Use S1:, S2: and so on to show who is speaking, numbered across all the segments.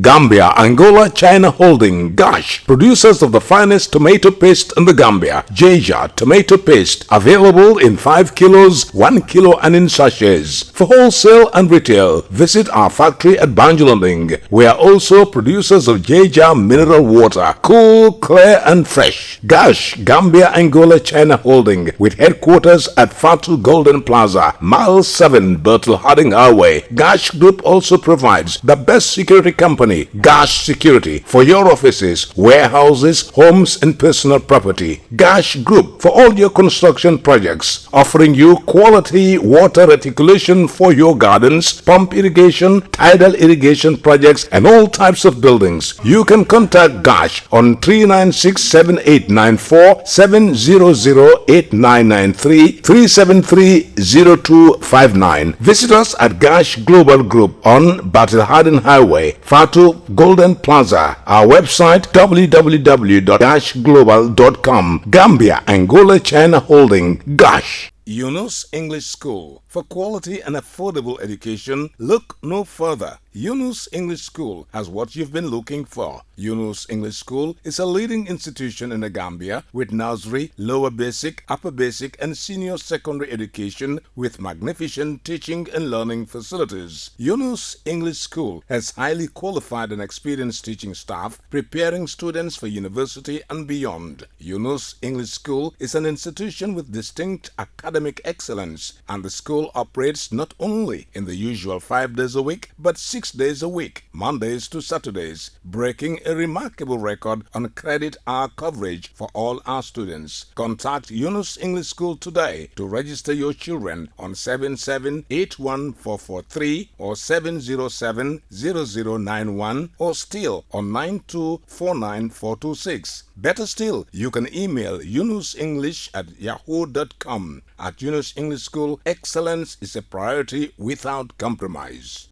S1: Gambia, Angola, China Holding, Gach, producers of the finest tomato paste in the Gambia. Jaja tomato paste, available in 5 kilos, 1 kilo and in sachets. For wholesale and retail, visit our factory at Banjulanding. We are also producers of Jaja mineral water, cool, clear and fresh. Gach, Gambia, Angola, China Holding, with headquarters at Fatu Golden Plaza, Mile 7, Bertel Harding Highway. Gach Group also provides the best security company, Gach Security, for your offices, warehouses, homes and personal property. Gach Group for all your construction projects, offering you quality water reticulation for your gardens, pump irrigation, tidal irrigation projects and all types of buildings. You can contact Gach on 396-7894, 700-8993, 373-0259. Visit us at Gach Global Group on Battle Harden Highway, Fatu Golden Plaza. Our website www.gachglobal.com. Gambia, Angola, China Holding, Gach. Yunus English School. For quality and affordable education, look no further. Yunus English School has what you've been looking for. Yunus English School is a leading institution in the Gambia with nursery, lower basic, upper basic and senior secondary education with magnificent teaching and learning facilities. Yunus English School has highly qualified and experienced teaching staff preparing students for university and beyond. Yunus English School is an institution with distinct academic excellence, and the school operates not only in the usual 5 days a week but 6 days a week, Mondays to Saturdays, breaking a remarkable record on credit hour coverage for all our students. Contact Yunus English School today to register your children on 77-81443 or 707-0091 or still on 9249426. Better still, you can email yunusenglish@yahoo.com. At Yunus English School, excellence is a priority without compromise.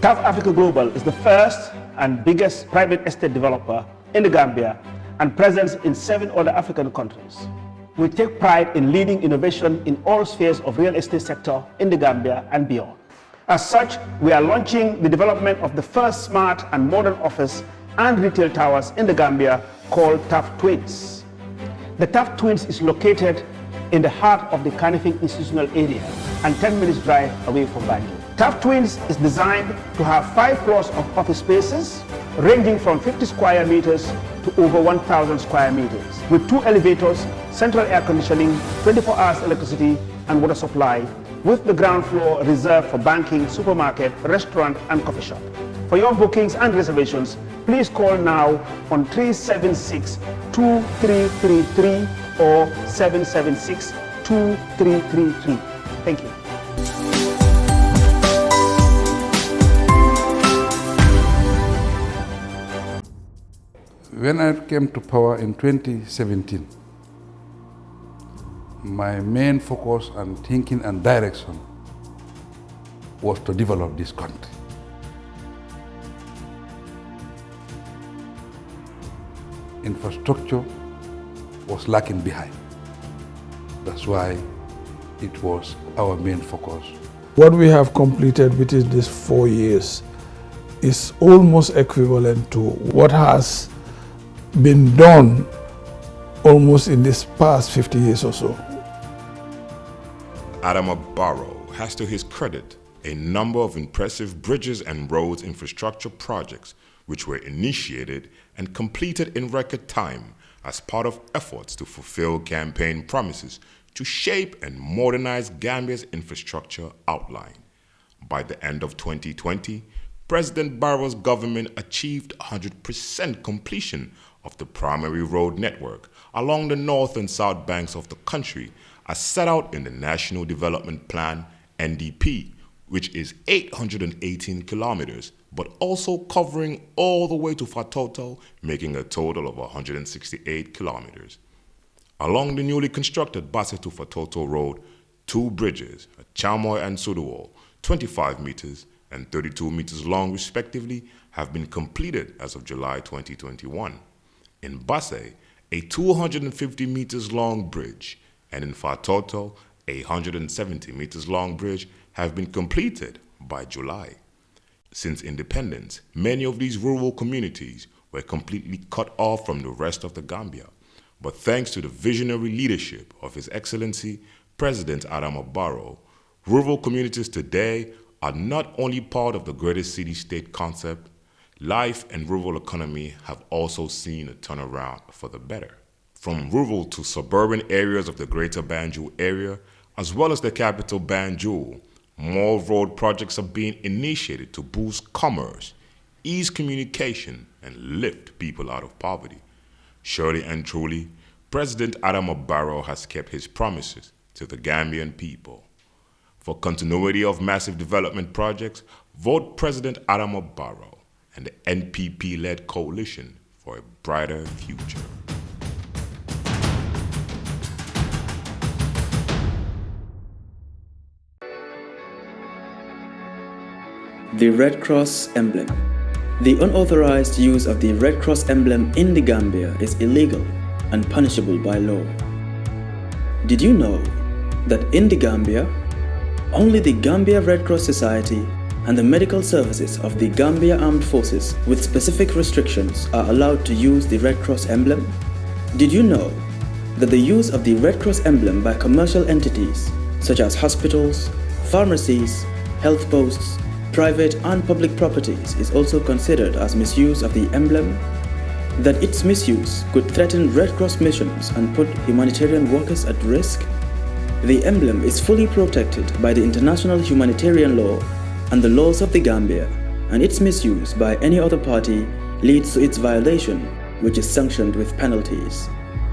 S2: Taf Africa Global is the first and biggest private estate developer in the Gambia and present in 7 other African countries. We take pride in leading innovation in all spheres of real estate sector in the Gambia and beyond. As such, we are launching the development of the first smart and modern office and retail towers in the Gambia called Taf Twins. The Taf Twins is located in the heart of the Kanifing institutional area and 10 minutes drive away from Banjul. Taf Twins is designed to have 5 floors of office spaces ranging from 50 square meters to over 1,000 square meters with 2 elevators, central air conditioning, 24 hours electricity and water supply, with the ground floor reserved for banking, supermarket, restaurant and coffee shop. For your bookings and reservations, please call now on 376-2333 or 776-2333. Thank you.
S3: When I came to power in 2017, my main focus and thinking and direction was to develop this country. Infrastructure was lacking behind. That's why it was our main focus.
S4: What we have completed within these 4 years is almost equivalent to what has been done almost in this past 50 years or so.
S5: Barrow has to his credit a number of impressive bridges and roads infrastructure projects which were initiated and completed in record time as part of efforts to fulfill campaign promises to shape and modernize Gambia's infrastructure outline. By the end of 2020, President Barrow's government achieved 100% completion of the primary road network along the north and south banks of the country as set out in the National Development Plan, NDP, which is 818 kilometers, but also covering all the way to Fatoto, making a total of 168 kilometers. Along the newly constructed Basse to Fatoto Road, 2 bridges, at Chamoy and Suduwal, 25 meters and 32 meters long respectively, have been completed as of July 2021. In Basse, a 250 meters long bridge, and in Fatoto, a 170 meters long bridge, have been completed by July. Since independence, many of these rural communities were completely cut off from the rest of the Gambia. But thanks to the visionary leadership of His Excellency President Adama Barrow, rural communities today are not only part of the greater city-state concept, life and rural economy have also seen a turnaround for the better. From rural to suburban areas of the greater Banjul area, as well as the capital Banjul, more road projects are being initiated to boost commerce, ease communication, and lift people out of poverty. Surely and truly, President Adama Barrow has kept his promises to the Gambian people. For continuity of massive development projects, vote President Adama Barrow and the NPP-led coalition for a brighter future.
S6: The Red Cross emblem. The unauthorized use of the Red Cross emblem in the Gambia is illegal and punishable by law. Did you know that in the Gambia, only the Gambia Red Cross Society and the medical services of the Gambia Armed Forces with specific restrictions are allowed to use the Red Cross emblem? Did you know that the use of the Red Cross emblem by commercial entities such as hospitals, pharmacies, health posts, private and public properties is also considered as misuse of the emblem? That its misuse could threaten Red Cross missions and put humanitarian workers at risk? The emblem is fully protected by the international humanitarian law and the laws of the Gambia, and its misuse by any other party leads to its violation, which is sanctioned with penalties.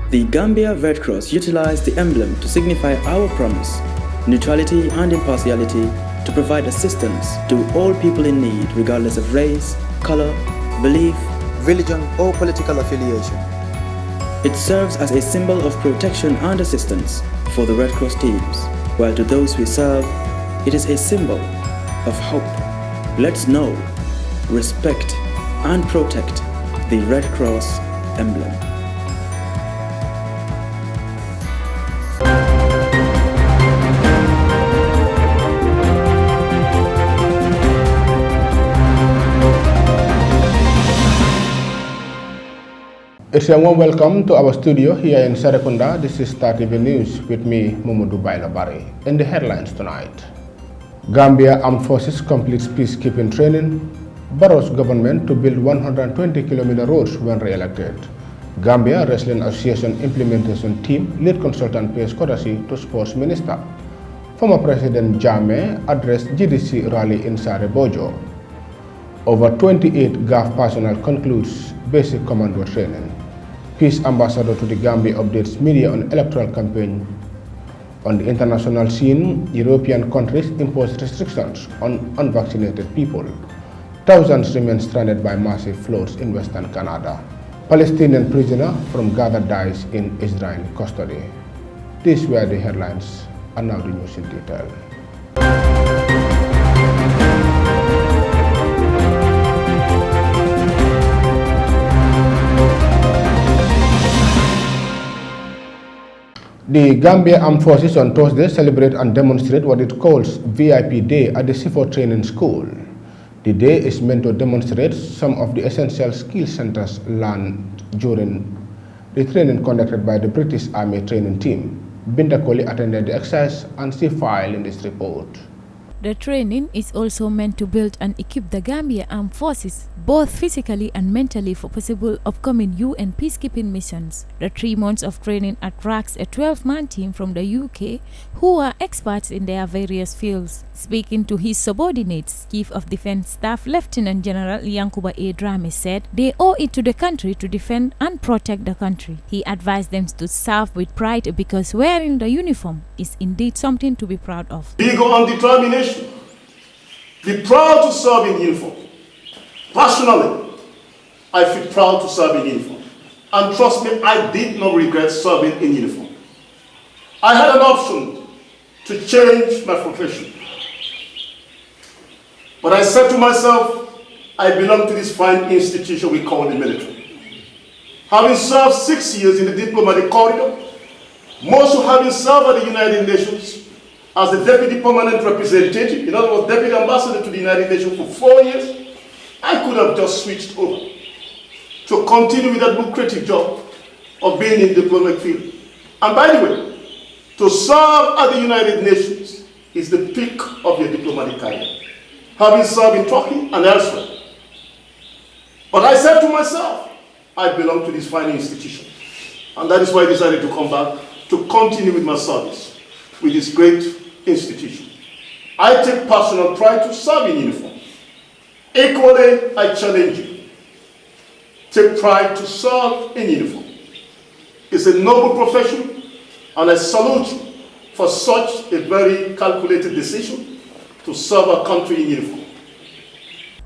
S6: The Gambia Red Cross utilized the emblem to signify our promise, neutrality and impartiality, to provide assistance to all people in need regardless of race, color, belief, religion or political affiliation. It serves as a symbol of protection and assistance for the Red Cross teams, while to those we serve, it is a symbol of hope. Let's know, respect and protect the Red Cross emblem.
S7: It's a warm welcome to our studio here in Serekunda. This is Star TV News with me, Mamadou Bailabari. In the headlines tonight, Gambia Armed Forces completes peacekeeping training. Barrow's government to build 120-kilometer roads when re-elected. Gambia Wrestling Association implementation team lead consultant pays courtesy to sports minister. Former President Jammeh addressed GDC rally in Sarebojo. Over 28 Gach personnel concludes basic commando training. Peace ambassador to the Gambia updates media on electoral campaign. On the international scene, European countries impose restrictions on unvaccinated people. Thousands remain stranded by massive floods in Western Canada. Palestinian prisoner from Gaza dies in Israeli custody. These were the headlines, and now the news in detail. The Gambia Armed Forces on Thursday celebrate and demonstrate what it calls VIP Day at the C4 Training School. The day is meant to demonstrate some of the essential skill centers learned during the training conducted by the British Army training team. Binta Koli attended the exercise and she filed in this report.
S8: The training is also meant to build and equip the Gambia Armed Forces, both physically and mentally, for possible upcoming UN peacekeeping missions. The 3 months of training attracts a 12-man team from the UK who are experts in their various fields. Speaking to his subordinates, Chief of Defense Staff Lieutenant General Yankuba A. Drame said they owe it to the country to defend and protect the country. He advised them to serve with pride because wearing the uniform is indeed something to be proud of.
S9: Vigor and determination. Be proud to serve in uniform. Personally, I feel proud to serve in uniform. And trust me, I did not regret serving in uniform. I had an option to change my profession. But I said to myself, I belong to this fine institution we call the military. having served 6 years in the diplomatic corridor, most who having served at the United Nations as the Deputy Permanent Representative, in other words, Deputy Ambassador to the United Nations for 4 years, I could have just switched over to continue with that lucrative job of being in the diplomatic field. And by the way, to serve at the United Nations is the peak of your diplomatic career, having served in Turkey and elsewhere. But I said to myself, I belong to this fine institution. And that is why I decided to come back to continue with my service with this great institution. I take personal pride to serve in uniform. Equally, I challenge you. Take pride to serve in uniform. It's a noble profession, and I salute you for such a very calculated decision to serve our country in uniform.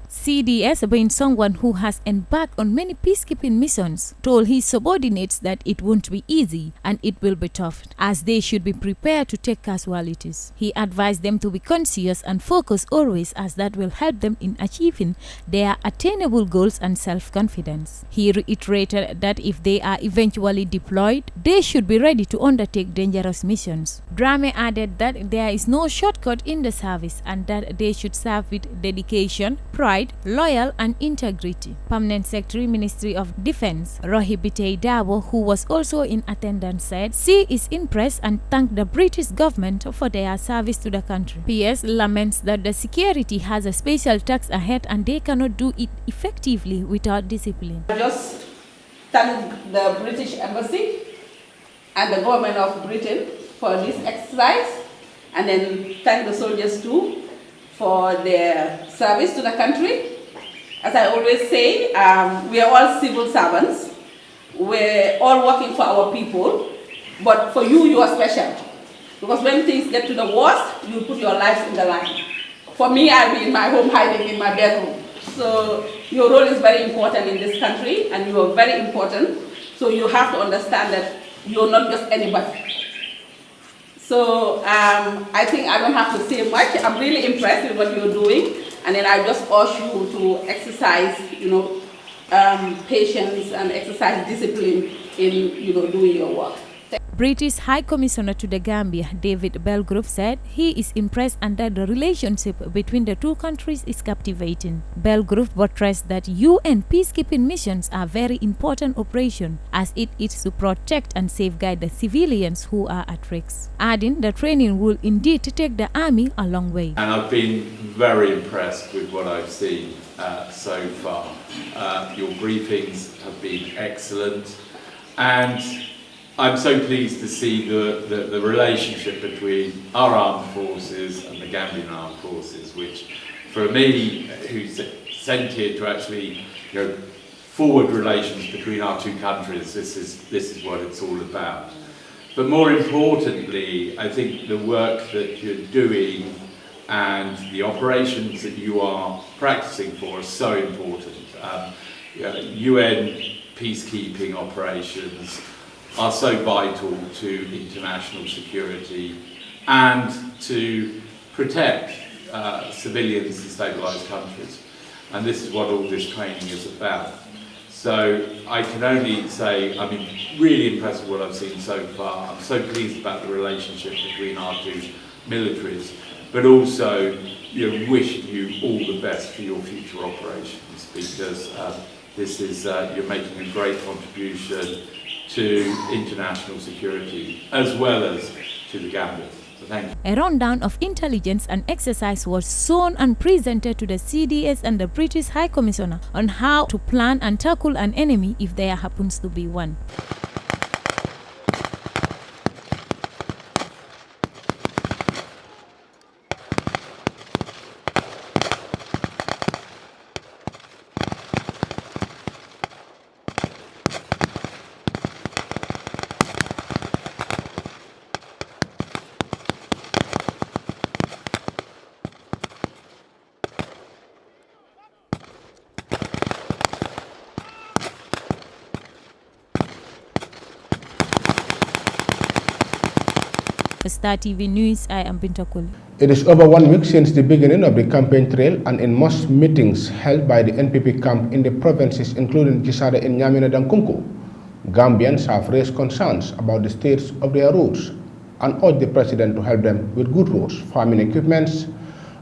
S8: CDS, being someone who has embarked on many peacekeeping missions, told his subordinates that it won't be easy and it will be tough, as they should be prepared to take casualties. He advised them to be conscious and focus always, as that will help them in achieving their attainable goals and self-confidence. He reiterated that if they are eventually deployed, they should be ready to undertake dangerous missions. Drame added that there is no shortcut in the service and that they should serve with dedication, pride, loyal and integrity. Permanent Secretary, Ministry of Defense, Rohibite Dabo, who was also in attendance, said she is impressed and thanked the British government for their service to the country. PS laments that the security has a special task ahead and they cannot do it effectively without discipline.
S10: I just thank the British Embassy and the government of Britain for this exercise, and then thank the soldiers too for their service to the country. As I always say, we are all civil servants. We're all working for our people, but for you, you are special. Because when things get to the worst, you put your lives in the line. For me, I'll be in my home hiding in my bedroom. So your role is very important in this country, and you are very important. So you have to understand that you're not just anybody. So I think I don't have to say much. I'm really impressed with what you're doing, and then I just urge you to exercise, patience and exercise discipline in, doing your work.
S8: British High Commissioner to the Gambia, David Belgrove, said he is impressed and that the relationship between the two countries is captivating. Belgrove buttressed that UN peacekeeping missions are very important operation, as it is to protect and safeguard the civilians who are at risk, adding the training will indeed take the army a long way.
S11: And I've been very impressed with what I've seen so far. Your briefings have been excellent, and I'm so pleased to see the relationship between our armed forces and the Gambian armed forces, which for me, who's sent here to actually forward relations between our two countries, this is what it's all about. But more importantly, I think the work that you're doing and the operations that you are practicing for are so important. UN peacekeeping operations are so vital to international security and to protect civilians in stabilised countries. And this is what all this training is about. So I can only say I'm really impressed with what I've seen so far. I'm so pleased about the relationship between our two militaries, but also wishing you all the best for your future operations, because this is you're making a great contribution to international security as well as to the Gambia. So thank you.
S8: A rundown of intelligence and exercise was shown and presented to the CDS and the British High Commissioner on how to plan and tackle an enemy if there happens to be one. Star TV News, I am Bintakul.
S7: It is over 1 week since the beginning of the campaign trail, and in most meetings held by the NPP camp in the provinces, including Gisada and Nyamina Dankunku, Gambians have raised concerns about the state of their roads and urged the president to help them with good roads, farming equipments,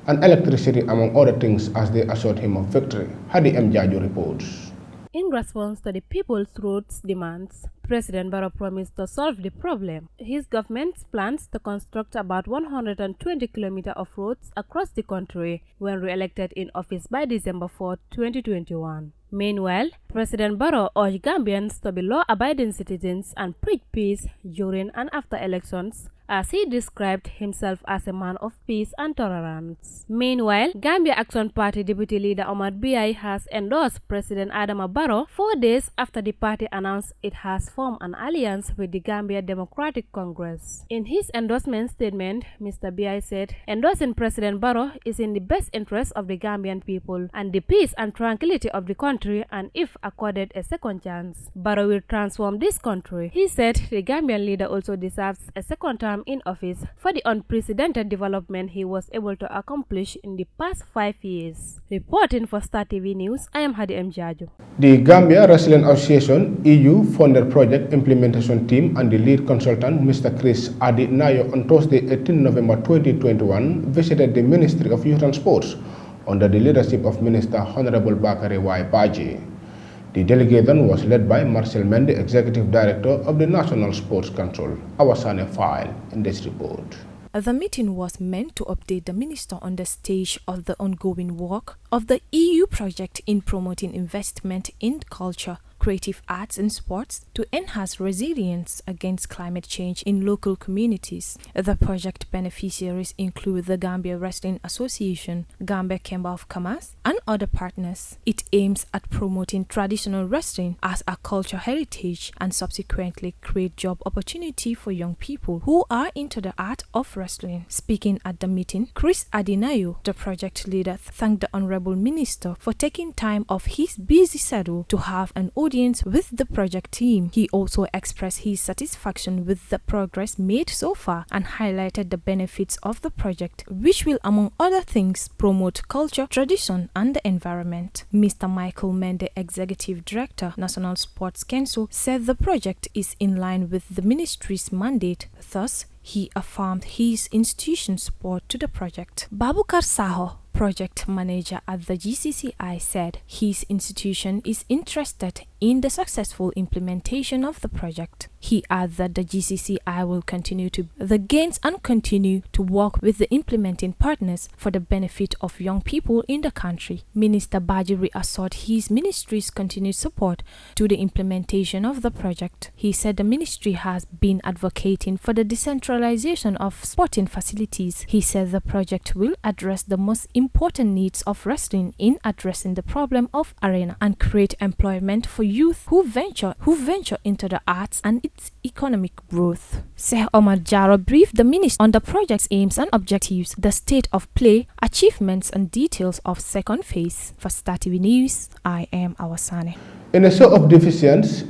S7: and electricity, among other things, as they assured him of victory. Hadi M. Jaju reports.
S12: In response to the people's roads demands, President Barrow promised to solve the problem. His government plans to construct about 120 kilometers of roads across the country when re-elected in office by December 4, 2021. Meanwhile, President Barrow urged Gambians to be law-abiding citizens and preach peace during and after elections, as he described himself as a man of peace and tolerance. Meanwhile, Gambia Action Party Deputy Leader Omar Biai has endorsed President Adama Barrow 4 days after the party announced it has formed an alliance with the Gambia Democratic Congress. In his endorsement statement, Mr. Biai said, endorsing President Barrow is in the best interest of the Gambian people and the peace and tranquility of the country, and if accorded a second chance, Barrow will transform this country. He said the Gambian leader also deserves a second term in office for the unprecedented development he was able to accomplish in the past 5 years. Reporting for Star TV News, I am Hadi M. Jaju.
S7: The Gambia Wrestling Association EU-funded project implementation team and the lead consultant, Mr. Chris Adi Nayo, on Thursday, 18 November 2021, visited the Ministry of Youth and Sports under the leadership of Minister Honorable Bakari Y. Baji. The delegation was led by Marcel Mende, Executive Director of the National Sports Council. Awasane file in this report.
S13: The meeting was meant to update the minister on the stage of the ongoing work of the EU project in promoting investment in culture, creative arts and sports to enhance resilience against climate change in local communities. The project beneficiaries include the Gambia Wrestling Association, Gambia Chamber of Commerce, and other partners. It aims at promoting traditional wrestling as a cultural heritage and subsequently create job opportunity for young people who are into the art of wrestling. Speaking at the meeting, Chris Adinayo, the project leader, thanked the Honorable Minister for taking time off his busy schedule to have an audience with the project team. He also expressed his satisfaction with the progress made so far and highlighted the benefits of the project, which will, among other things, promote culture, tradition, and the environment. Mr. Michael Mende, Executive Director, National Sports Council, said the project is in line with the ministry's mandate. Thus, he affirmed his institution's support to the project. Babukar Saho, project manager at the GCCI, said his institution is interested in the successful implementation of the project. He added that the GCCI will continue to the gains and continue to work with the implementing partners for the benefit of young people in the country. Minister Baji reassured his ministry's continued support to the implementation of the project. He said the ministry has been advocating for the decentralization of sporting facilities. He said the project will address the most important needs of wrestling in addressing the problem of arena and create employment for youth who venture into the arts and its economic growth. Sheikh Omar Jaro briefed the minister on the project's aims and objectives, the state of play, achievements, and details of second phase. For Star TV News, I am Awasane.
S7: In a show of defiance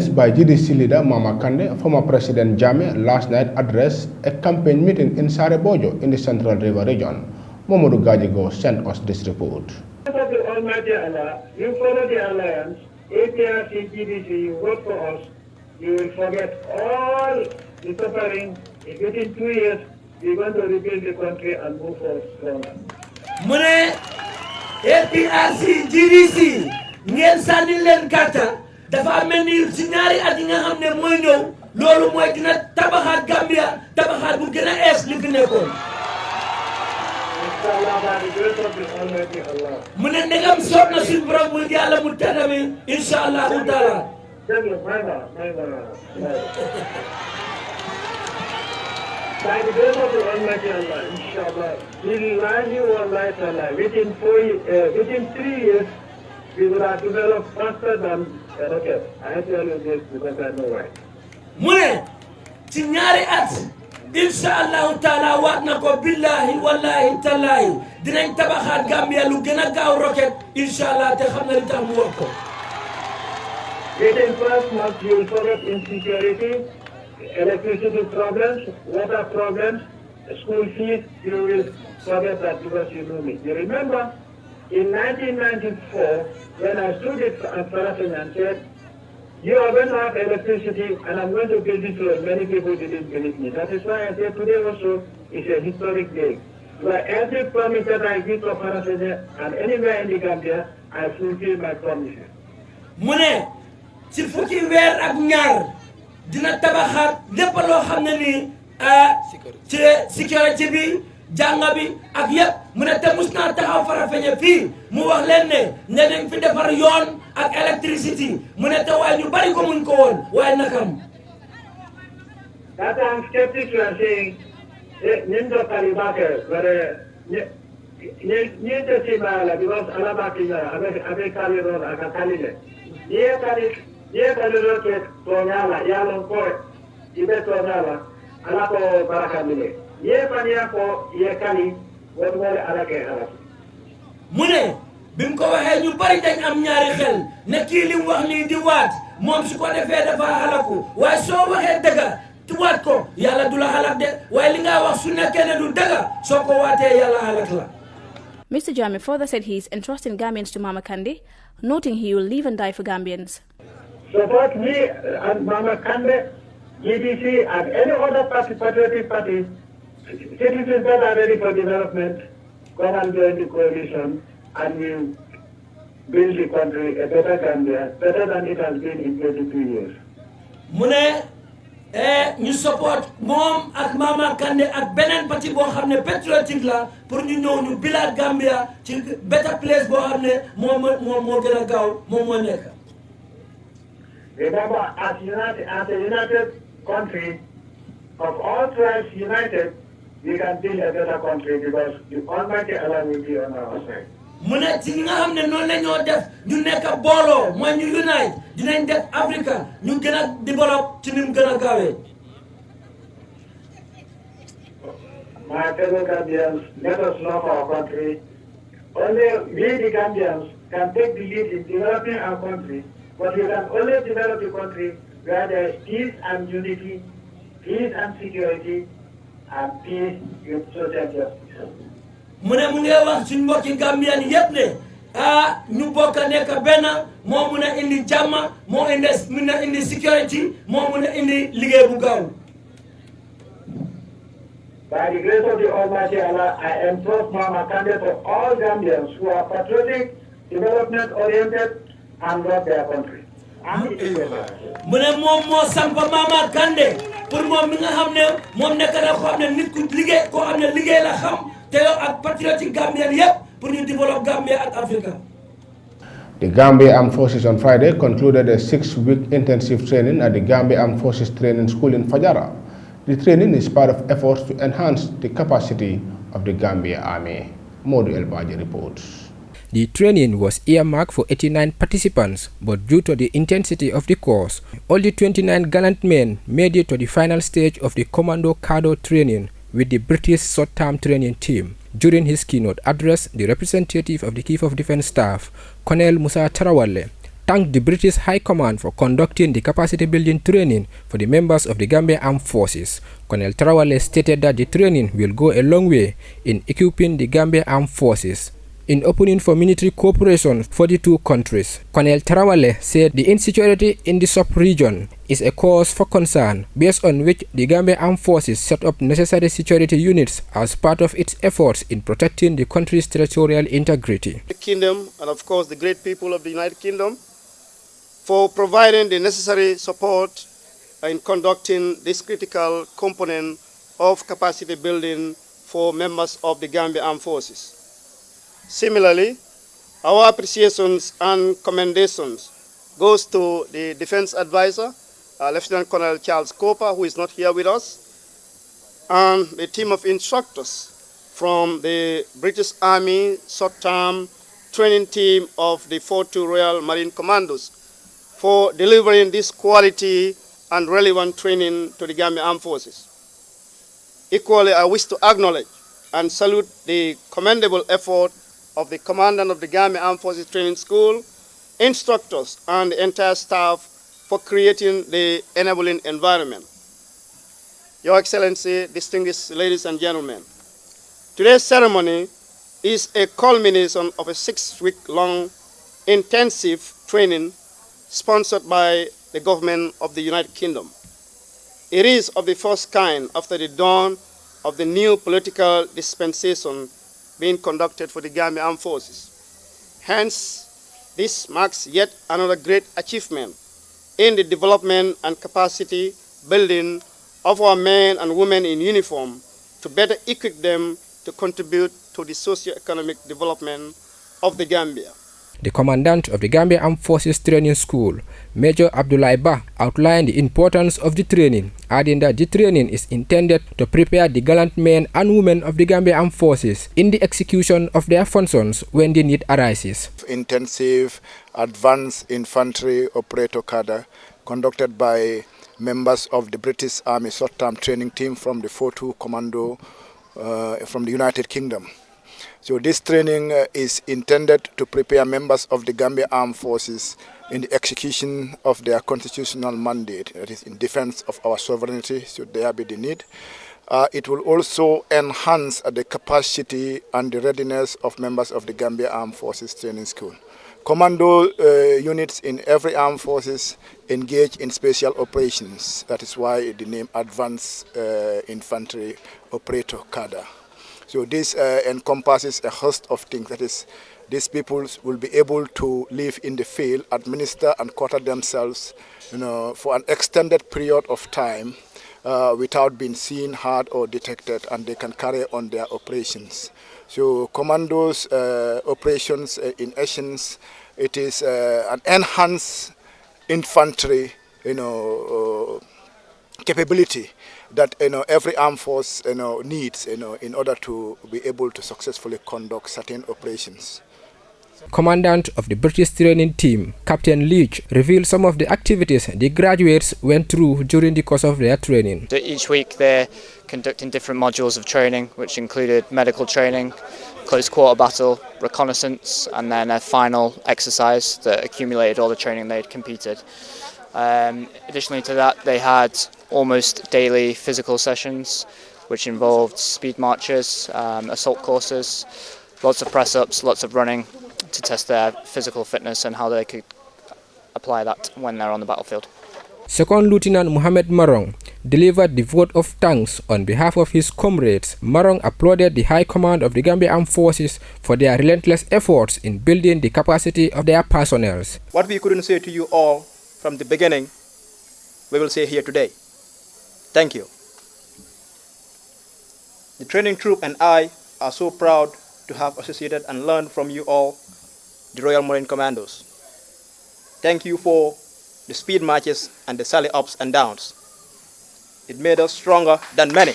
S7: by GDC leader Mama Kande, former President Jammeh last night addressed a campaign meeting in Sarebojo in the Central River region. Momodu Gajigo sent us this report.
S14: Of the Almighty Allah, you follow the alliance, APRC, GDC, you work for us, you will forget all the suffering. Within 2 years, we're going to rebuild the country and move forward stronger.
S15: Mune, APRC, GDC, ngeen sànni leen kàtta dafa mel ni si ñaari at yi nga xam ne mooy ñëw loolu mooy dina tabaxaat Gambia tabaxaat bu gën a ees li fi nekkoon. mu ne ndegam soob na suñu borom muy Yàlla mu tedd mi incha allahu taala.
S14: By the grace of the Almighty Allah, inshallah, within 3 years, we will have developed faster than a rocket. I tell you this because I know why.
S15: Mune, ci ñaari at, inshallah taala waat na ko billahi wallahi tallahi dinañ tabaxaat Gambia lu gën a gaaw rocket inshallah te xam na li tax mu wax ko.
S14: Within 12 months, you will forget insecurity, electricity problems, water problems, school fees. You will forget that because you know me. You remember? In 1994, when I stood at Palestinian and said, you are going to have electricity, and I'm going to build this road. Many people didn't believe me. That is why I say today also is a historic day. Where every promise that I give to Palestinian and anywhere in the Gambia, I fulfill my promises.
S15: Mune, ci fukki weer ak ñaar dina tabaxaat lépp loo xam ne nii ci sécurité bi jànga bi ak yëpp mu ne te mus naa taxaw Farafenni fii mu wax leen ne nañ fi defar yoon ak électricité mu ne te waaye ñu bari ko muñ ko woon waaye nakam.
S14: That I'm skeptics are saying, Nindo Kalibake, where Nindo Simala, because Alabakina, Abe Kali Road, Akakalile. Ye Kali Road, Tonala, Yalon Court, Ibe Tonala, Alapo Barakamile. Ye Paniako, Ye Kali, what were Alake Alaki.
S15: Mune, bim ko waxee ñu bari dañ am ñaari xel ne kii li mu wax nii di waat moom su ko defee dafa xalaku waaye soo waxee dëgga tuwaat ko yàlla du la xalak de waaye li nga wax su nekkee ne du dëgga soo ko waatee yàlla xalak la.
S16: Mr. Jammeh further said he is entrusting Gambians to Mama Kandeh, noting he will live and die for Gambians.
S14: Support me and Mama Kandeh, GDC and any other party, patriotic party, citizens that are ready for development, come and join the coalition and we'll build the country a better Gambia, better than it has been in 22 years.
S15: Mune, ñu support moom ak Mama Kandeh ak beneen parti boo xam ne patriotique la pour ñu ñëw ñu bilaat Gambia ci better place boo xam ne moo gën a gaaw moom moo nekk.
S14: Remember, as a united country, of all tribes united, we can build a better country because the Almighty Allah will be on our side.
S15: mu ne ci ñi nga xam ne noonu la ñoo def ñu nekk booloo mooy ñu unite dinañ def Africa ñu gën a développe ci ni mu gën a gaawee.
S14: My fellow Gambians, let us love our country. Only we, the Gambians, can take the lead in developing our country, but we can only develop the country where there is peace and unity, peace and security, and peace with social justice.
S15: mu ne mu ngi wax suñu mbokki Gambian yëpp ne ñu bokk nekk benn moo mun a indi jàmm moo mun a indi security moo mun a indi liggéey bu gaaw.
S14: By the grace of the Almighty Allah, I entrust Mama Kandeh to all Gambians who are patriotic, development-oriented, and love their country.
S15: mu ne moom moo samp Mama Kandeh pour moom mi nga xam ne moom nekk na koo xam ne nit ku liggéey koo xam ne liggéey la xam te yow ak patriotic Gambian yëpp pour ñu développer Gambia ak Africa.
S7: The Gambia Armed Forces on Friday concluded a 6-week intensive training at the Gambia Armed Forces Training School in Fajara. The training is part of efforts to enhance the capacity of the Gambia Army. Modu Elbaji reports.
S17: The training was earmarked for 89 participants, but due to the intensity of the course, only 29 gallant men made it to the final stage of the commando cadre training with the British short-term training team. During his keynote address, the representative of the Chief of Defence Staff, Colonel Musa Tarawale, thanked the British High Command for conducting the capacity-building training for the members of the Gambia Armed Forces. Colonel Tarawale stated that the training will go a long way in equipping the Gambia Armed Forces in opening for military cooperation for the two countries. Colonel Tarawale said the insecurity in the sub-region is a cause for concern, based on which the Gambia Armed Forces set up necessary security units as part of its efforts in protecting the country's territorial integrity.
S9: The Kingdom, and of course the great people of the United Kingdom, for providing the necessary support in conducting this critical component of capacity building for members of the Gambia Armed Forces. Similarly, our appreciations and commendations goes to the Defense Advisor, Lieutenant Colonel Charles Cooper, who is not here with us, and the team of instructors from the British Army short-term training team of the 42 Royal Marine Commandos for delivering this quality and relevant training to the Gambia Armed Forces. Equally, I wish to acknowledge and salute the commendable effort of the Commandant of the Gambia Armed Forces Training School, instructors, and the entire staff for creating the enabling environment. Your Excellency, distinguished ladies and gentlemen, today's ceremony is a culmination of a 6-week-long intensive training sponsored by
S18: the government of the United Kingdom. It is of the first kind after the dawn of the new political dispensation being conducted for the Gambia Armed Forces. Hence, this marks yet another great achievement in the development and capacity building of our men and women in uniform to better equip them to contribute to the socio-economic development of the Gambia.
S17: The commandant of the Gambia Armed Forces Training School, Major Abdoulaye Ba, outlined the importance of the training, adding that the training is intended to prepare the gallant men and women of the Gambia Armed Forces in the execution of their functions when the need arises.
S19: Intensive advanced infantry operator cadre conducted by members of the British Army short-term training team from the 42 Commando from the United Kingdom. So this training is intended to prepare members of the Gambia Armed Forces in the execution of their constitutional mandate, that is in defense of our sovereignty, should there be the need. It will also enhance the capacity and the readiness of members of the Gambia Armed Forces Training School. Commando units in every armed forces engage in special operations. That is why the name Advanced Infantry Operator Cadre. So this encompasses a host of things. That is, these people will be able to live in the field, administer and quarter themselves, for an extended period of time without being seen, heard, or detected, and they can carry on their operations. So commandos operations in essence, it is an enhanced infantry, capability that every armed force needs in order to be able to successfully conduct certain operations.
S17: Commandant of the British training team, Captain Leach, revealed some of the activities the graduates went through during the course of their training.
S20: So each week they're conducting different modules of training, which included medical training, close quarter battle, reconnaissance, and then a final exercise that accumulated all the training they'd competed. Additionally to that, they had almost daily physical sessions, which involved speed marches, assault courses, lots of press-ups, lots of running to test their physical fitness and how they could apply that when they're on the battlefield.
S17: Second Lieutenant Mohammed Marong delivered the vote of thanks on behalf of his comrades. Marong applauded the High Command of the Gambia Armed Forces for their relentless efforts in building the capacity of their personnel.
S21: What we couldn't say to you all from the beginning, we will say here today. Thank you. The training troop and I are so proud to have associated and learned from you all, the Royal Marine Commandos. Thank you for the speed marches and the sally ups and downs. It made us stronger than many.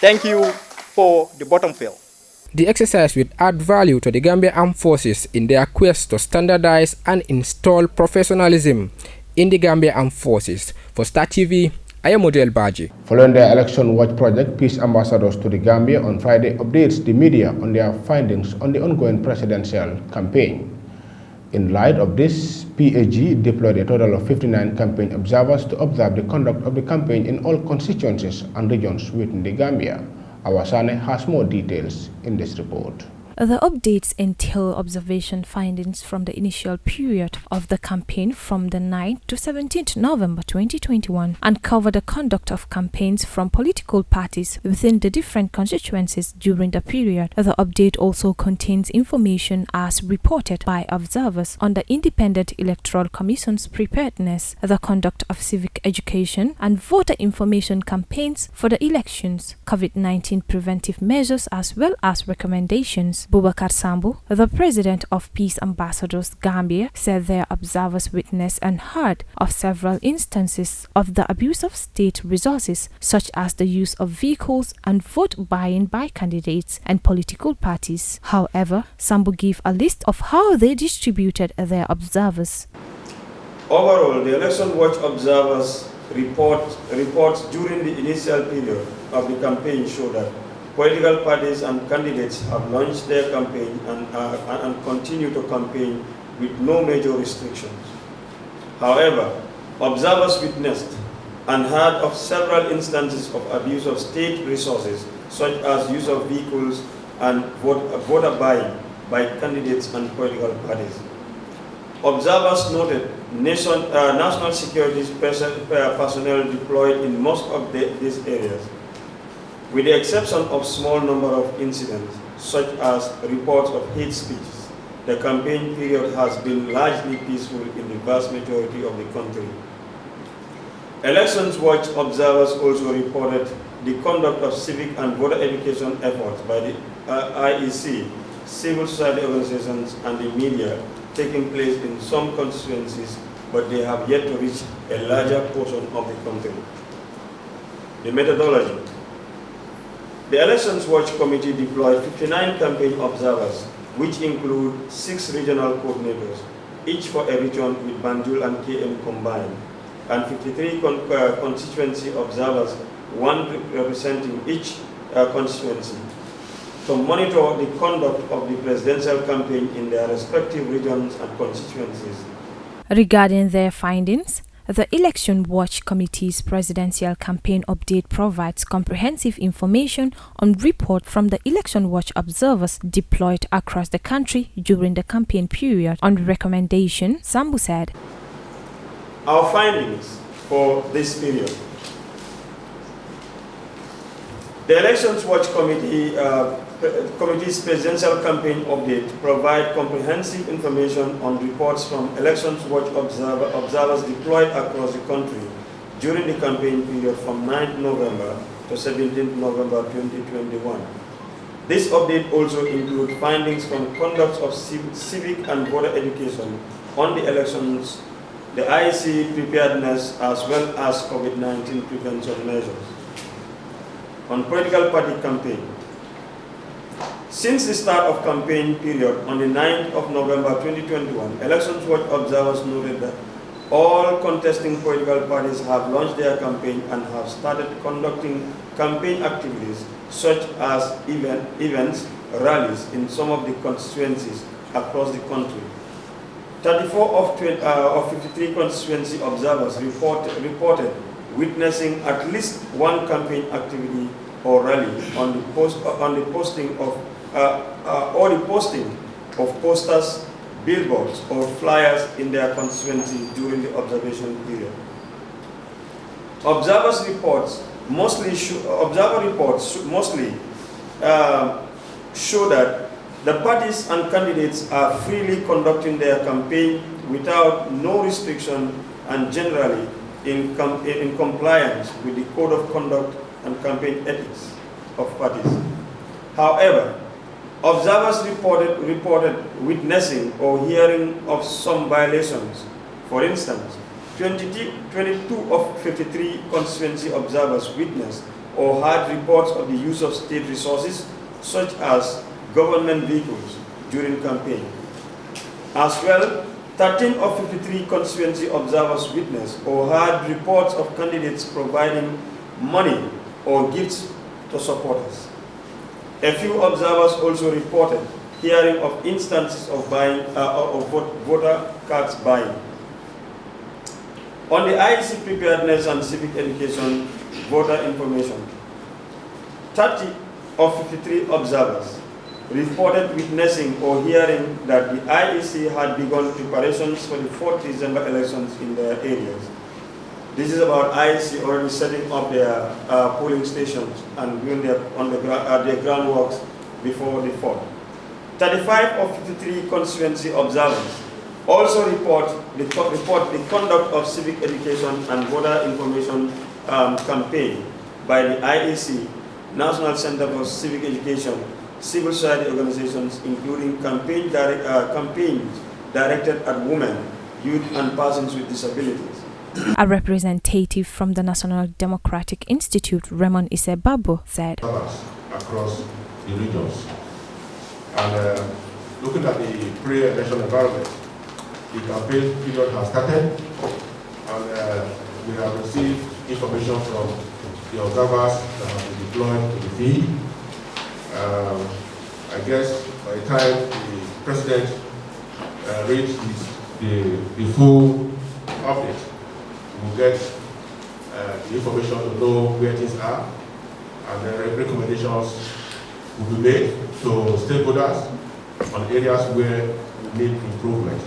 S21: Thank you for the bottom fill.
S17: The exercise will add value to the Gambia Armed Forces in their quest to standardize and install professionalism in the Gambia Armed Forces. For Star TV, I am Model Baji.
S7: Following the Election Watch project, peace ambassadors to the Gambia on Friday updates the media on their findings on the ongoing presidential campaign. In light of this, PAG deployed a total of 59 campaign observers to observe the conduct of the campaign in all constituencies and regions within the Gambia. Awasane has more details in this report.
S13: The updates entail observation findings from the initial period of the campaign from the 9th to 17th November 2021 and cover the conduct of campaigns from political parties within the different constituencies during the period. The update also contains information as reported by observers on the Independent Electoral Commission's preparedness, the conduct of civic education and voter information campaigns for the elections, COVID-19 preventive measures as well as recommendations. Boubacar Sambu, the president of Peace Ambassadors Gambia, said their observers witnessed and heard of several instances of the abuse of state resources, such as the use of vehicles and vote buying by candidates and political parties. However, Sambu gave a list of how they distributed their observers.
S22: Overall, the Election Watch observers reports during the initial period of the campaign show that political parties and candidates have launched their campaign and continue to campaign with no major restrictions. However, observers witnessed and heard of several instances of abuse of state resources, such as use of vehicles and voter buying by candidates and political parties. Observers noted national security personnel deployed in most of these areas, with the exception of small number of incidents, such as reports of hate speeches. The campaign period has been largely peaceful in the vast majority of the country. Elections Watch observers also reported the conduct of civic and voter education efforts by the IEC, civil society organizations, and the media taking place in some constituencies, but they have yet to reach a larger portion of the country. The methodology. The Elections Watch Committee deployed 59 campaign observers, which include 6 regional coordinators, each for a region with Banjul and KM combined, and 53 constituency observers, 1 representing each constituency, to monitor the conduct of the presidential campaign in their respective regions and constituencies.
S13: Regarding their findings, the Election Watch Committee's presidential campaign update provides comprehensive information on report from the Election Watch observers deployed across the country during the campaign period. On recommendation, Sambu said,
S22: Our findings for this period. The Elections Watch Committee's presidential campaign update provide comprehensive information on reports from Elections Watch observers deployed across the country during the campaign period from 9th November to 17th November 2021. This update also includes findings from conduct of civic and voter education on the elections, the IEC preparedness, as well as COVID-19 prevention measures. On political party campaign. Since the start of campaign period on the 9th of November 2021, Elections Watch observers noted that all contesting political parties have launched their campaign and have started conducting campaign activities such as events, rallies in some of the constituencies across the country. 34 of 53 constituency observers reported witnessing at least one campaign activity or rally on the posting of posters, billboards, or flyers in their constituency during the observation period. Observer reports mostly show that the parties and candidates are freely conducting their campaign without no restriction and generally in compliance with the Code of Conduct and Campaign Ethics of parties. However, observers reported witnessing or hearing of some violations. For instance, 22 of 53 constituency observers witnessed or had reports of the use of state resources, such as government vehicles, during campaign. As well, 13 of 53 constituency observers witnessed or had reports of candidates providing money or gifts to supporters. A few observers also reported hearing of instances of buying of voter cards buying. On the IEC preparedness and civic education voter information, 30 of 53 observers reported witnessing or hearing that the IEC had begun preparations for the 4th December elections in their areas. This is about IEC already setting up their polling stations and doing their groundworks before the 4th. 35 of 53 constituency observers also report the conduct of civic education and voter information campaign by the IEC, National Center for Civic Education, civil society organizations, including campaigns directed at women, youth, and persons with disabilities.
S13: A representative from the National Democratic Institute, Raymond Isebabo, said,
S1: across the regions. And looking at the pre-election environment, the campaign period has started, and we have received information from the observers that have been deployed to the field. I guess by the time the president reads the full update, we'll get the information to know where things are, and then recommendations will be made to stakeholders on areas where we need improvement.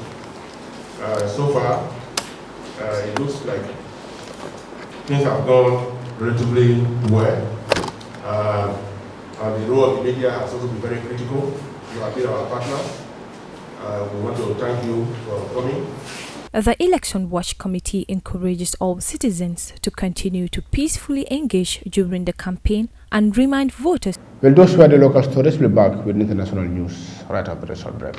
S1: So far, it looks like things have gone relatively well. And the role of the media has also been very critical. You have been our partners. We want to thank you for coming.
S13: The Election Watch Committee encourages all citizens to continue to peacefully engage during the campaign and remind voters.
S7: Well, those were the local stories. We'll be back with international news right after the short break.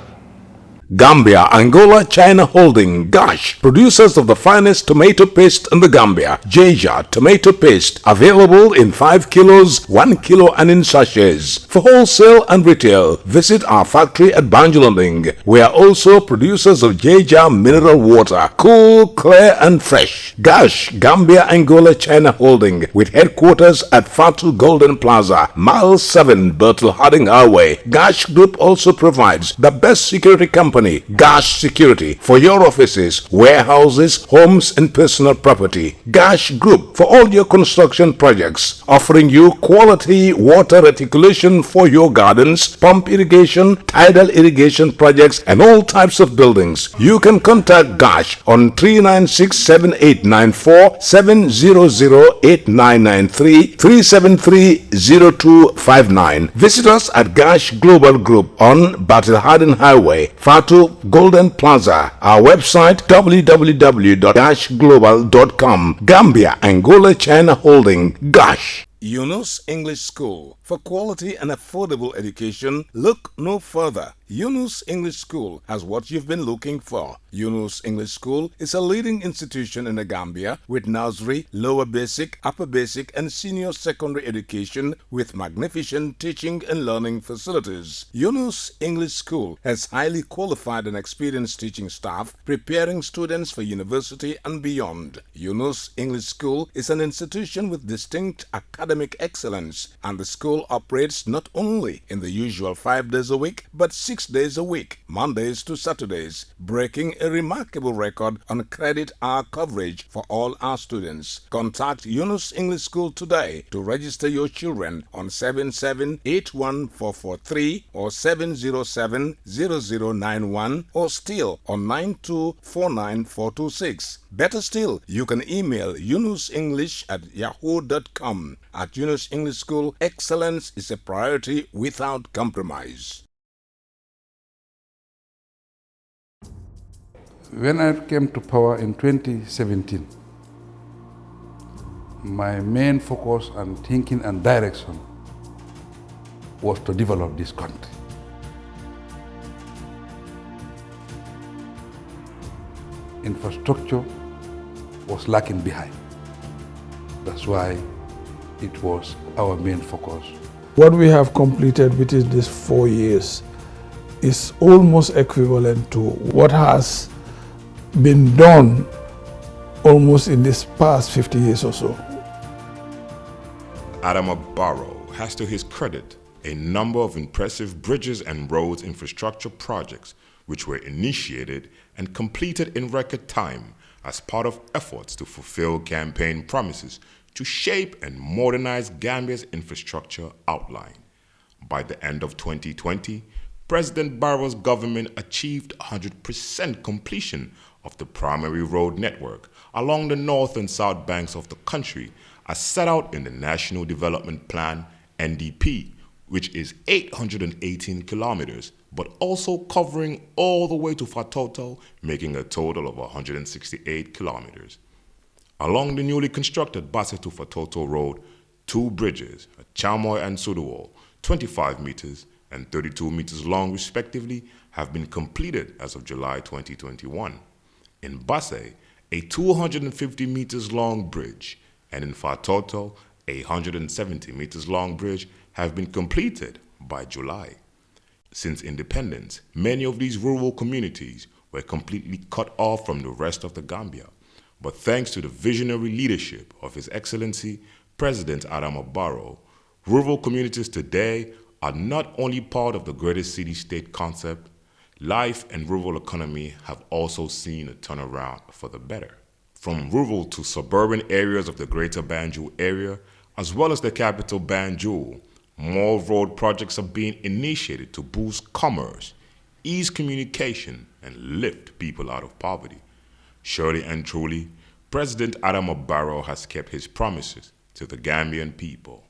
S2: Gambia, Angola, China Holding, Gach, producers of the finest tomato paste in the Gambia. Gach tomato paste, available in 5 kilos, 1 kilo and in sachets. For wholesale and retail, visit our factory at Banjuluning. We are also producers of Gach mineral water, cool, clear and fresh. Gach, Gambia, Angola, China Holding, with headquarters at Fatu Golden Plaza, Mile 7, Bertel Harding Highway. Gach Group also provides the best security company, Gach Security, for your offices, warehouses, homes and personal property. Gach Group for all your construction projects, offering you quality water reticulation for your gardens, pump irrigation, tidal irrigation projects and all types of buildings. You can contact Gach on 396-7894, 700-8993, 373-0259. Visit us at Gach Global Group on Battle Harden Highway, Fatu Golden Plaza. Our website www.gachglobal.com. Gambia, Angola, China Holding, Gach. Yunus English School. For quality and affordable education, look no further. Yunus English School has what you've been looking for. Yunus English School is a leading institution in the Gambia with nursery, lower basic, upper basic and senior secondary education with magnificent teaching and learning facilities. Yunus English School has highly qualified and experienced teaching staff preparing students for university and beyond. Yunus English School is an institution with distinct academic excellence, and the school operates not only in the usual 5 days a week but 6 days a week, Mondays to Saturdays, breaking a remarkable record on credit hour coverage for all our students. Contact Yunus English School today to register your children on 77814443 or 7070091 or still on 9249426. Better still, you can email yunusenglish@yahoo.com. At Yunus English School, excellence is a priority without compromise.
S3: When I came to power in 2017, my main focus and thinking and direction was to develop this country. Infrastructure was lacking behind. That's why it was our main focus.
S4: What we have completed within these 4 years is almost equivalent to what has been done almost in this past 50 years or so.
S5: Barrow has to his credit a number of impressive bridges and roads infrastructure projects which were initiated and completed in record time as part of efforts to fulfill campaign promises to shape and modernize Gambia's infrastructure outline. By the end of 2020, President Barrow's government achieved 100% completion of the primary road network along the north and south banks of the country as set out in the National Development Plan, NDP, which is 818 kilometers, but also covering all the way to Fatoto, making a total of 168 kilometers. Along the newly constructed Basse to Fatoto Road, 2 bridges, Chamoy and Suduwal, 25 meters and 32 meters long respectively, have been completed as of July 2021. In Basse, a 250 meters long bridge, and in Fatoto, a 170 meters long bridge have been completed by July. Since independence, many of these rural communities were completely cut off from the rest of the Gambia. But thanks to the visionary leadership of His Excellency, President Barrow, rural communities today are not only part of the greater city-state concept, life and rural economy have also seen a turnaround for the better. From rural to suburban areas of the greater Banjul area, as well as the capital Banjul, more road projects are being initiated to boost commerce, ease communication, and lift people out of poverty. Surely and truly, President Adama Barrow has kept his promises to the Gambian people.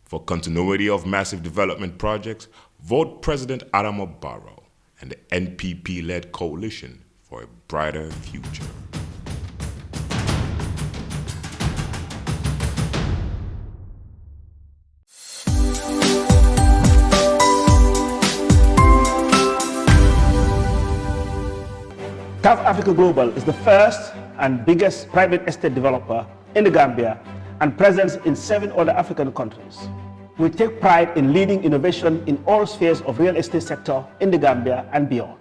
S5: For continuity of massive development projects, vote President Adama Barrow and the NPP-led coalition for a brighter future.
S6: TAF Africa Global is the first and biggest private estate developer in the Gambia and presence in 7 other African countries. We take pride in leading innovation in all spheres of real estate sector in the Gambia and beyond.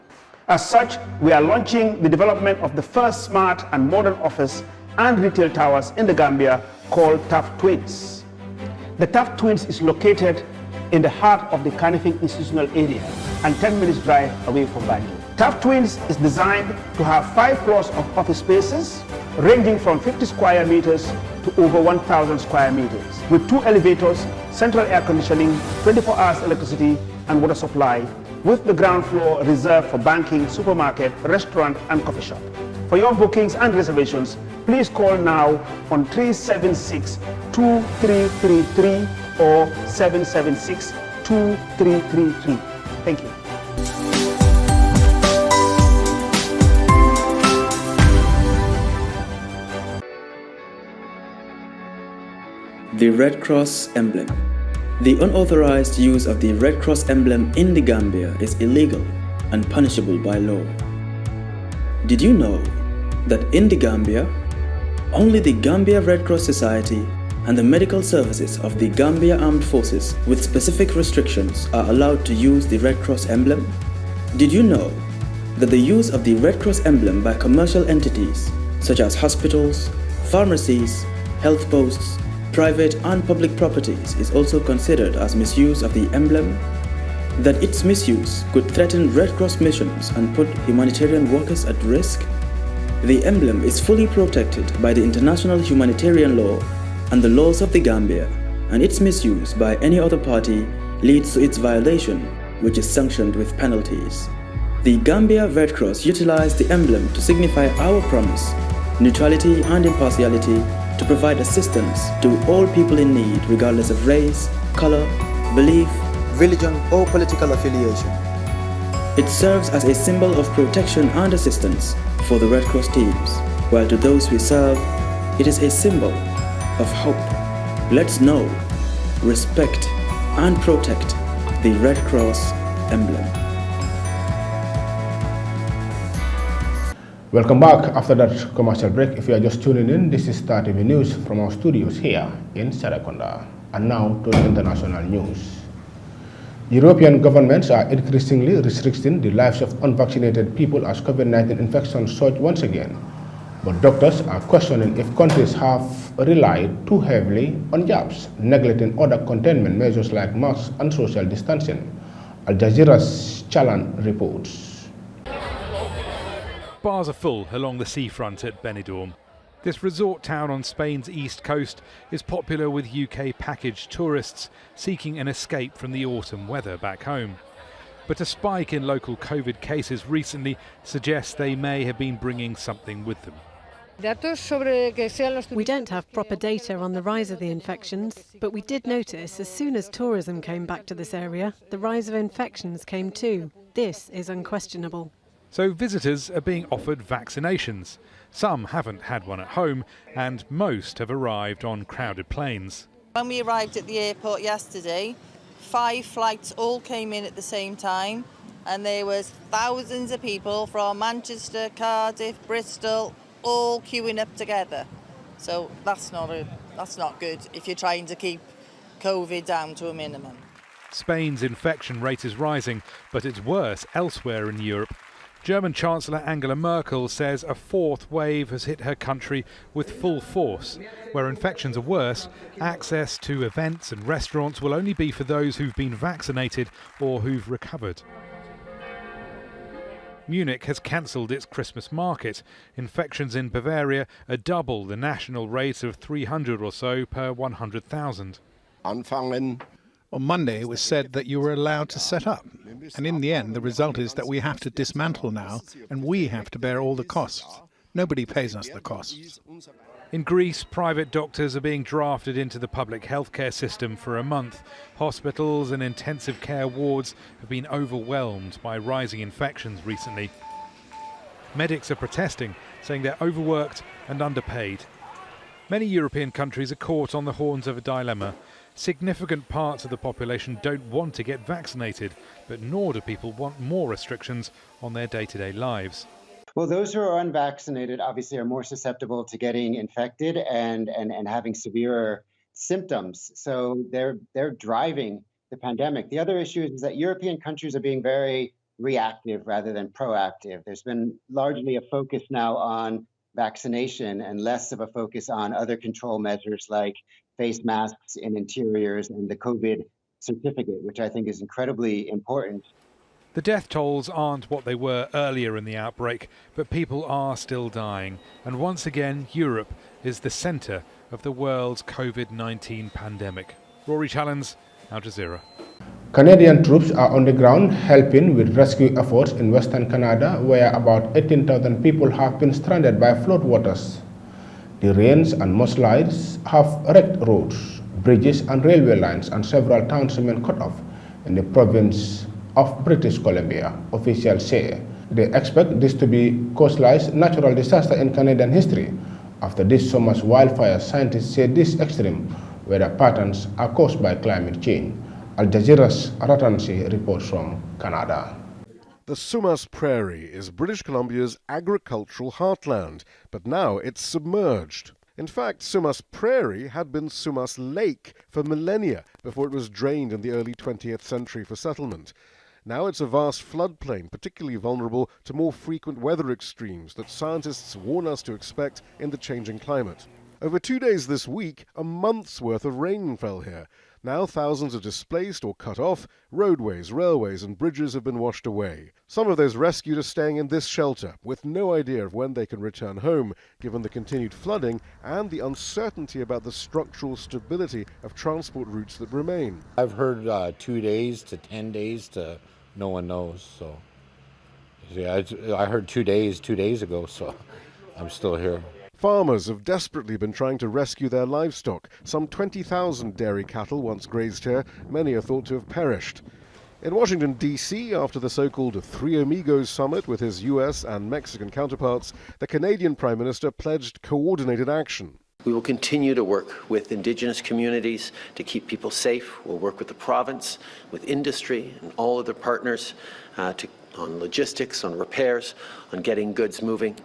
S6: As such, we are launching the development of the first smart and modern office and retail towers in the Gambia called TAF Twins. The TAF Twins is located in the heart of the Kanifing institutional area and 10 minutes drive away from Banjul. TAF Twins is designed to have 5 floors of office spaces ranging from 50 square meters to over 1,000 square meters with 2 elevators, central air conditioning, 24 hours electricity and water supply, with the ground floor reserved for banking, supermarket, restaurant and coffee shop. For your bookings and reservations, please call now on 376-2333 or 776-2333. Thank you.
S10: The Red Cross emblem. The unauthorized use of the Red Cross emblem in the Gambia is illegal and punishable by law. Did you know that in the Gambia, only the Gambia Red Cross Society and the medical services of the Gambia Armed Forces with specific restrictions are allowed to use the Red Cross emblem? Did you know that the use of the Red Cross emblem by commercial entities such as hospitals, pharmacies, health posts, private and public properties is also considered as misuse of the emblem? That its misuse could threaten Red Cross missions and put humanitarian workers at risk? The emblem is fully protected by the international humanitarian law and the laws of the Gambia, and its misuse by any other party leads to its violation, which is sanctioned with penalties. The Gambia Red Cross utilized the emblem to signify our promise, neutrality and impartiality, to provide assistance to all people in need regardless of race, color, belief, religion or political affiliation. It serves as a symbol of protection and assistance for the Red Cross teams, while to those we serve, it is a symbol of hope. Let's know, respect and protect the Red Cross emblem.
S7: Welcome back after that commercial break. If you are just tuning in, this is Star TV News from our studios here in Serekunda. And now to the international news. European governments are increasingly restricting the lives of unvaccinated people as COVID-19 infections surge once again. But doctors are questioning if countries have relied too heavily on jabs, neglecting other containment measures like masks and social distancing. Al Jazeera's Chalan reports.
S23: Bars are full along the seafront at Benidorm. This resort town on Spain's east coast is popular with UK package tourists seeking an escape from the autumn weather back home. But a spike in local COVID cases recently suggests they may have been bringing something with them.
S24: We don't have proper data on the rise of the infections, but we did notice as soon as tourism came back to this area, the rise of infections came too. This is unquestionable.
S23: So visitors are being offered vaccinations. Some haven't had one at home, and most have arrived on crowded planes.
S25: When we arrived at the airport yesterday, 5 flights all came in at the same time, and there was thousands of people from Manchester, Cardiff, Bristol, all queuing up together. So that's not good if you're trying to keep COVID down to a minimum.
S23: Spain's infection rate is rising, but it's worse elsewhere in Europe. German Chancellor Angela Merkel says a 4th wave has hit her country with full force. Where infections are worse, access to events and restaurants will only be for those who've been vaccinated or who've recovered. Munich has cancelled its Christmas market. Infections in Bavaria are double the national rate of 300 or so per 100,000.
S26: Anfangen
S8: On Monday, it was said that you were allowed to set up. And in the end, the result is that we have to dismantle now, and we have to bear all the costs. Nobody pays us the costs.
S23: In Greece, private doctors are being drafted into the public healthcare system for a month. Hospitals and intensive care wards have been overwhelmed by rising infections recently. Medics are protesting, saying they're overworked and underpaid. Many European countries are caught on the horns of a dilemma. Significant parts of the population don't want to get vaccinated, but nor do people want more restrictions on their day-to-day lives.
S11: Well, those who are unvaccinated obviously are more susceptible to getting infected and having severe symptoms. So they're driving the pandemic. The other issue is that European countries are being very reactive rather than proactive. There's been largely a focus now on vaccination and less of a focus on other control measures like face masks in interiors and the COVID certificate, which I think is incredibly important.
S23: The death tolls aren't what they were earlier in the outbreak, but people are still dying. And once again, Europe is the centre of the world's COVID-19 pandemic. Rory Challens, Al Jazeera.
S7: Canadian troops are on the ground helping with rescue efforts in Western Canada, where about 18,000 people have been stranded by floodwaters. The rains and mudslides have wrecked roads, bridges and railway lines, and several towns remain cut off in the province of British Columbia, officials say. They expect this to be coastline's natural disaster in Canadian history. After this summer's wildfires, scientists say these extreme weather patterns are caused by climate change. Al Jazeera's Ratansi reports from Canada.
S12: The Sumas Prairie is British Columbia's agricultural heartland, but now it's submerged. In fact, Sumas Prairie had been Sumas Lake for millennia before it was drained in the early 20th century for settlement. Now it's a vast floodplain, particularly vulnerable to more frequent weather extremes that scientists warn us to expect in the changing climate. Over 2 days this week, a month's worth of rain fell here. Now thousands are displaced or cut off. Roadways, railways and bridges have been washed away. Some of those rescued are staying in this shelter, with no idea of when they can return home, given the continued flooding and the uncertainty about the structural stability of transport routes that remain.
S14: I've heard 2 days to 10 days to no one knows. So yeah, I heard 2 days ago, so I'm still here.
S12: Farmers have desperately been trying to rescue their livestock. Some 20,000 dairy cattle once grazed here. Many are thought to have perished. In Washington, D.C., after the so-called Three Amigos summit with his U.S. and Mexican counterparts, the Canadian Prime Minister pledged coordinated action.
S16: We will continue to work with Indigenous communities to keep people safe. We'll work with the province, with industry and all other partners on logistics, on repairs, on getting goods moving.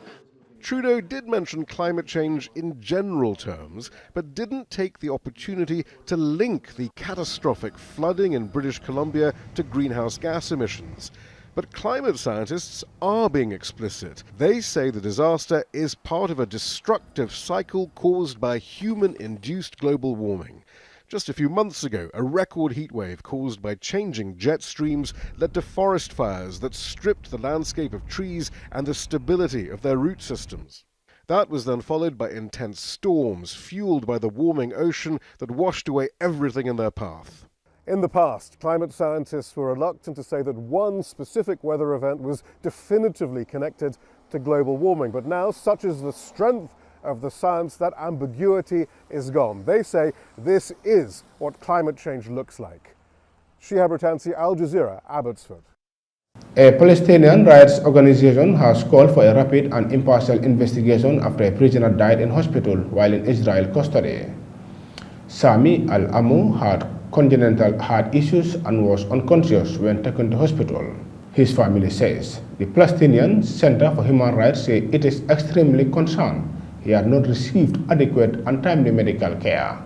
S12: Trudeau did mention climate change in general terms, but didn't take the opportunity to link the catastrophic flooding in British Columbia to greenhouse gas emissions. But climate scientists are being explicit. They say the disaster is part of a destructive cycle caused by human-induced global warming. Just a few months ago, a record heatwave caused by changing jet streams led to forest fires that stripped the landscape of trees and the stability of their root systems. That was then followed by intense storms fueled by the warming ocean that washed away everything in their path. In the past, climate scientists were reluctant to say that one specific weather event was definitively connected to global warming, but now, such is the strength of the science, that ambiguity is gone. They say this is what climate change looks like. Shihab Ratansi, Al Jazeera, Abbotsford.
S7: A Palestinian rights organization has called for a rapid and impartial investigation after a prisoner died in hospital while in Israel custody. Sami Al-Amu had congenital heart issues and was unconscious when taken to hospital. His family says the Palestinian Center for Human Rights say it is extremely concerned he had not received adequate and timely medical care.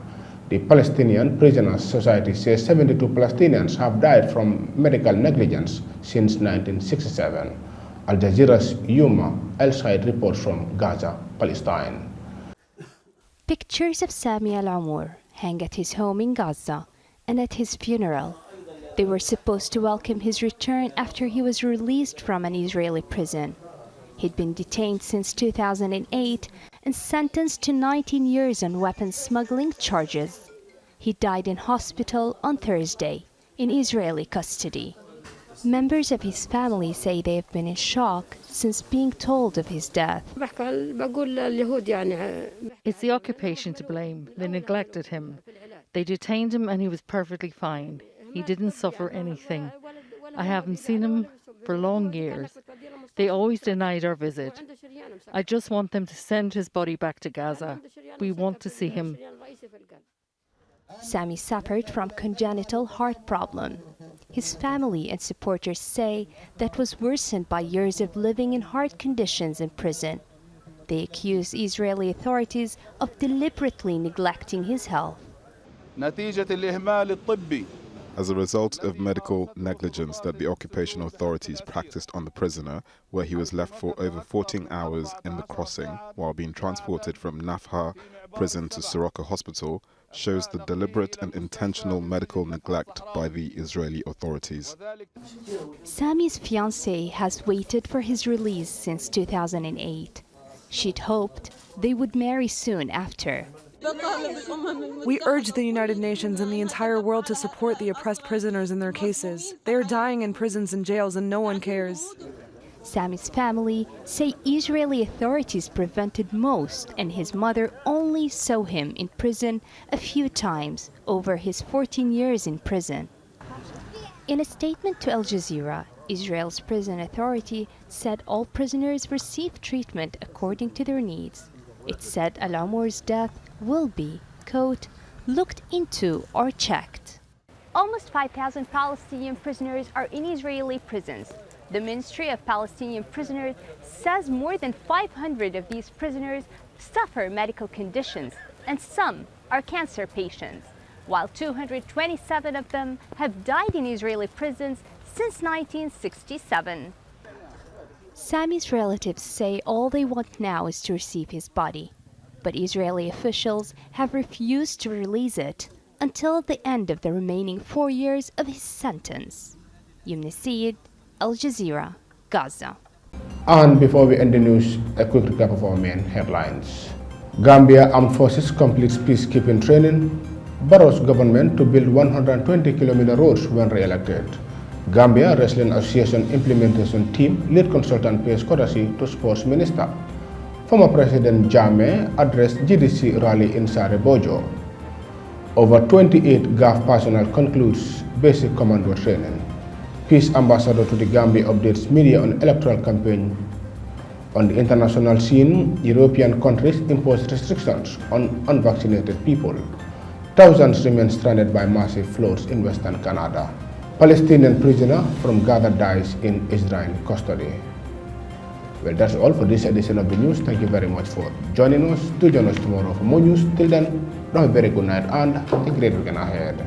S7: The Palestinian Prisoners Society says 72 Palestinians have died from medical negligence since 1967. Al Jazeera's Yuma El-Said reports from Gaza, Palestine.
S26: Pictures of Sami Al-Amour hang at his home in Gaza and at his funeral. They were supposed to welcome his return after he was released from an Israeli prison. He'd been detained since 2008 and sentenced to 19 years on weapons smuggling charges. He died in hospital on Thursday, in Israeli custody. Members of his family say they have been in shock since being told of his death.
S9: It's the occupation to blame. They neglected him. They detained him and he was perfectly fine. He didn't suffer anything. I haven't seen him for long years. They always denied our visit. I just want them to send his body back to Gaza. We want to see him.
S26: Sami suffered from congenital heart problem. His family and supporters say that was worsened by years of living in hard conditions in prison. They accuse Israeli authorities of deliberately neglecting his health.
S15: As a result of medical negligence that the occupation authorities practiced on the prisoner, where he was left for over 14 hours in the crossing while being transported from Nafha prison to Soroka hospital, shows the deliberate and intentional medical neglect by the Israeli authorities.
S26: Sami's fiancée has waited for his release since 2008. She'd hoped they would marry soon after.
S18: We urge the United Nations and the entire world to support the oppressed prisoners in their cases. They are dying in prisons and jails and no one cares.
S26: Sami's family say Israeli authorities prevented most, and his mother only saw him in prison a few times over his 14 years in prison. In a statement to Al Jazeera, Israel's prison authority said all prisoners receive treatment according to their needs. It said Al-Amour's death will be, quote, looked into or checked. Almost 5,000 Palestinian prisoners are in Israeli prisons. The Ministry of Palestinian Prisoners says more than 500 of these prisoners suffer medical conditions, and some are cancer patients, while 227 of them have died in Israeli prisons since 1967. Sami's relatives say all they want now is to receive his body, but Israeli officials have refused to release it until the end of the remaining 4 years of his sentence. Yunus English, Al Jazeera, Gaza.
S7: And before we end the news, a quick recap of our main headlines. Gambia Armed Forces completes peacekeeping training. Barrow's government to build 120-kilometer roads when re-elected. Gambia Wrestling Association implementation team lead consultant pays courtesy to sports minister. Former President Jammeh addressed GDC rally in Sarebojo. Over 28 Gach personnel concludes basic commando training. Peace ambassador to the Gambia updates media on electoral campaign. On the international scene, European countries impose restrictions on unvaccinated people. Thousands remain stranded by massive floods in Western Canada. Palestinian prisoner from Gaza dies in Israeli custody. Well, that's all for this edition of the news. Thank you very much for joining us. Do join us tomorrow for more news. Till then, have a very good night and a great weekend ahead.